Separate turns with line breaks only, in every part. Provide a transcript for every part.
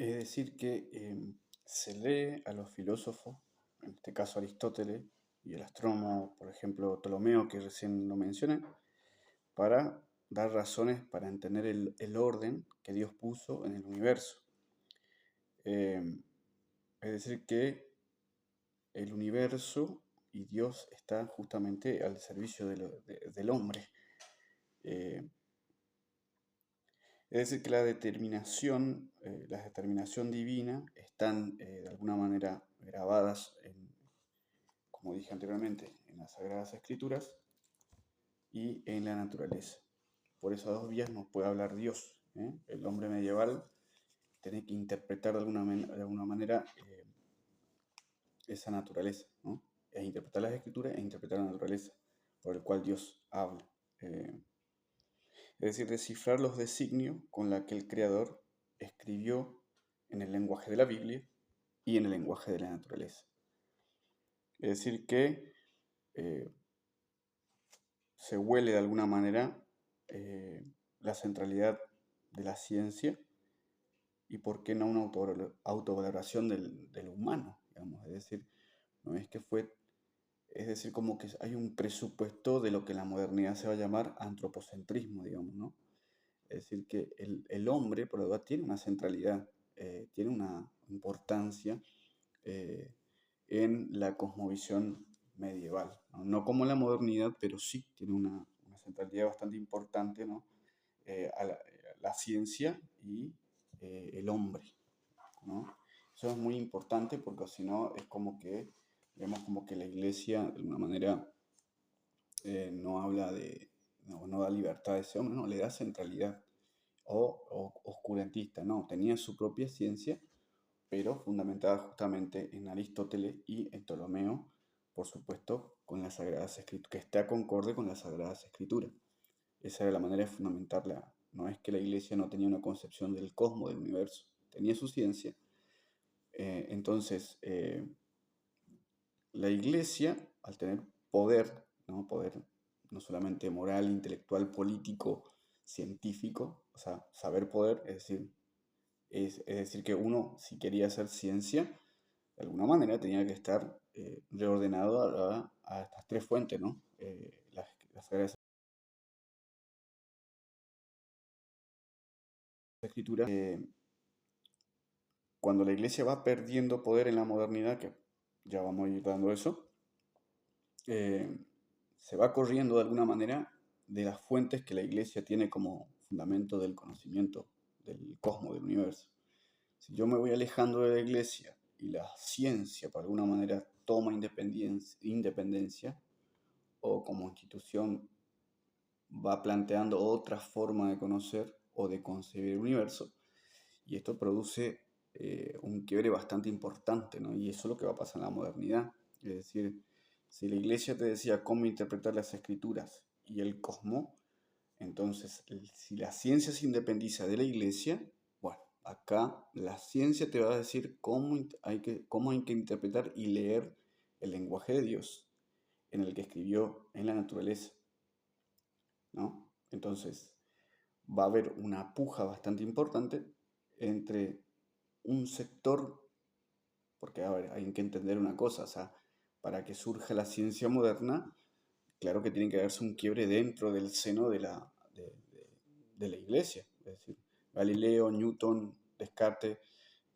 Es decir, que se lee a los filósofos, en este caso Aristóteles, y el astrónomo, por ejemplo, Ptolomeo, que recién lo mencioné, para dar razones para entender el orden que Dios puso en el universo. Eh, es decir, que el universo y Dios están justamente al servicio del hombre. Eh, Es decir, que la determinación divina están de alguna manera grabadas, como dije anteriormente, en las Sagradas Escrituras y en la naturaleza. Por esas dos vías nos puede hablar Dios. El hombre medieval tiene que interpretar de alguna manera esa naturaleza, ¿no? E interpretar las Escrituras e interpretar la naturaleza, por el cual Dios habla. Es decir, descifrar los designios con la que el Creador escribió en el lenguaje de la Biblia y en el lenguaje de la naturaleza. Es decir, que eh, se huele de alguna manera la centralidad de la ciencia y por qué no una autovaloración del humano, digamos. Es decir, no es que fue, es decir, como que hay un presupuesto de lo que en la modernidad se va a llamar antropocentrismo, digamos, ¿no? Es decir, que el hombre, por lo tanto, tiene una centralidad, tiene una importancia eh, en la cosmovisión medieval, ¿no? No como la modernidad, pero sí tiene una centralidad bastante importante, ¿no? La ciencia y el hombre, ¿no? Eso es muy importante porque si no es como que vemos como que la iglesia de alguna manera no habla no da libertad a ese hombre, no, le da centralidad o oscurantista, no, tenía su propia ciencia, pero fundamentada justamente en Aristóteles y en Ptolomeo, por supuesto, con las Sagradas Escrituras, que está concorde con las Sagradas Escrituras. Esa era la manera de fundamentarla. No es que la iglesia no tenía una concepción del cosmos, del universo, tenía su ciencia. Entonces, la iglesia, al tener poder no solamente moral, intelectual, político, científico, o sea, saber poder, es decir, que uno, si quería hacer ciencia, de alguna manera tenía que estar reordenado a estas tres fuentes, ¿no? Las Sagradas Escrituras. Cuando la iglesia va perdiendo poder en la modernidad, que ya vamos a ir dando eso, eh, se va corriendo de alguna manera de las fuentes que la iglesia tiene como fundamento del conocimiento del cosmos, del universo. Si yo me voy alejando de la iglesia y la ciencia, por alguna manera, toma independencia o como institución va planteando otra forma de conocer o de concebir el universo, y esto produce un quiebre bastante importante, ¿no? Y eso es lo que va a pasar en la modernidad. Es decir, si la iglesia te decía cómo interpretar las escrituras y el cosmos, entonces si la ciencia se independiza de la iglesia, bueno, acá la ciencia te va a decir cómo hay que interpretar y leer el lenguaje de Dios en el que escribió en la naturaleza, ¿no? Entonces, va a haber una puja bastante importante entre un sector, porque a ver, hay que entender una cosa, o sea, para que surja la ciencia moderna, claro que tiene que haberse un quiebre dentro del seno de la iglesia. Es decir, Galileo, Newton, Descartes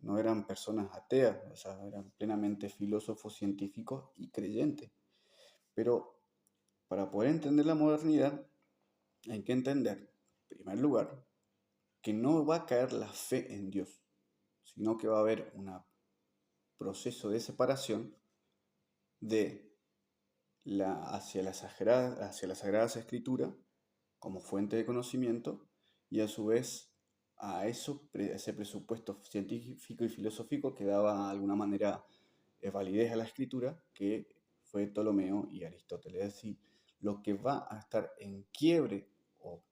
no eran personas ateas, o sea, eran plenamente filósofos, científicos y creyentes. Pero para poder entender la modernidad, hay que entender, en primer lugar, que no va a caer la fe en Dios, sino que va a haber un proceso de separación de hacia las Sagradas Escrituras como fuente de conocimiento y a su vez a ese presupuesto científico y filosófico que daba de alguna manera validez a la escritura, que fue Ptolomeo y Aristóteles. Es decir, lo que va a estar en quiebre o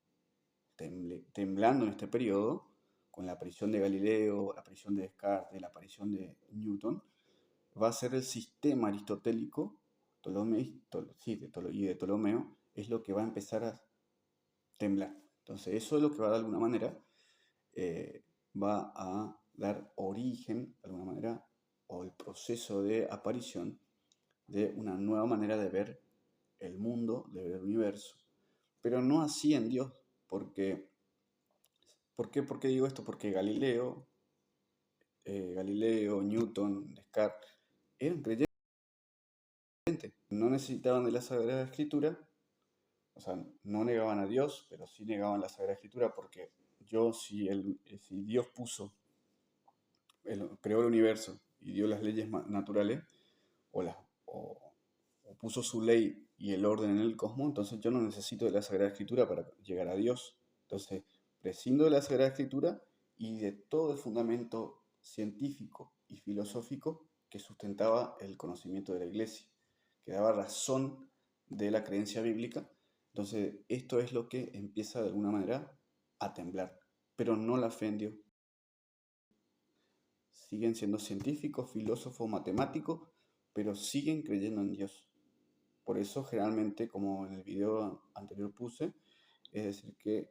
temblando en este periodo, con la aparición de Galileo, la aparición de Descartes, la aparición de Newton, va a ser el sistema aristotélico y de Ptolomeo, es lo que va a empezar a temblar. Entonces eso es lo que va de alguna manera, va a dar origen, de alguna manera, o el proceso de aparición de una nueva manera de ver el mundo, de ver el universo, pero no así en Dios, porque, ¿por qué digo esto? Porque Galileo, Newton, Descartes, eran creyentes, no necesitaban de la Sagrada Escritura, o sea, no negaban a Dios, pero sí negaban la Sagrada Escritura, porque si Dios creó el universo y dio las leyes naturales, o, las, o puso su ley y el orden en el cosmos, entonces yo no necesito de la Sagrada Escritura para llegar a Dios. Entonces, prescindo de la Sagrada Escritura y de todo el fundamento científico y filosófico que sustentaba el conocimiento de la Iglesia, que daba razón de la creencia bíblica. Entonces, esto es lo que empieza de alguna manera a temblar, pero no la fe en Dios. Siguen siendo científicos, filósofos, matemáticos, pero siguen creyendo en Dios. Por eso generalmente, como en el video anterior puse, es decir, que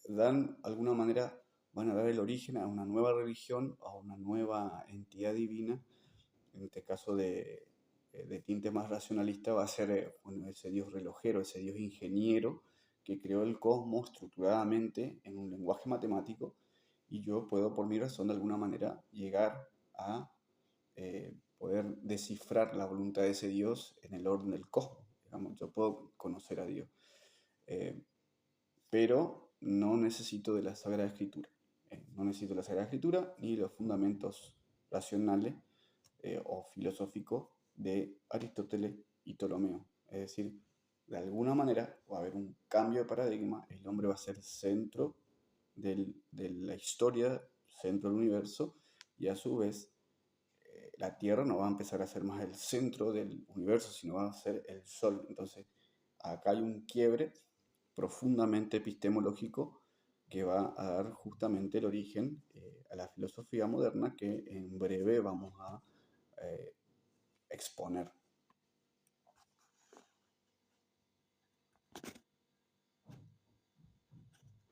dan, de alguna manera, van a dar el origen a una nueva religión, a una nueva entidad divina. En este caso de tinte más racionalista va a ser bueno, ese Dios relojero, ese Dios ingeniero que creó el cosmos estructuradamente en un lenguaje matemático, y yo puedo por mi razón de alguna manera llegar a poder descifrar la voluntad de ese Dios en el orden del cosmos. Digamos, yo puedo conocer a Dios, eh, pero no necesito de la Sagrada Escritura. No necesito la Sagrada Escritura ni los fundamentos racionales o filosóficos de Aristóteles y Ptolomeo. Es decir, de alguna manera va a haber un cambio de paradigma, el hombre va a ser centro de la historia, centro del universo, y a su vez la Tierra no va a empezar a ser más el centro del universo, sino va a ser el Sol. Entonces, acá hay un quiebre profundamente epistemológico que va a dar justamente el origen a la filosofía moderna que en breve vamos a exponer.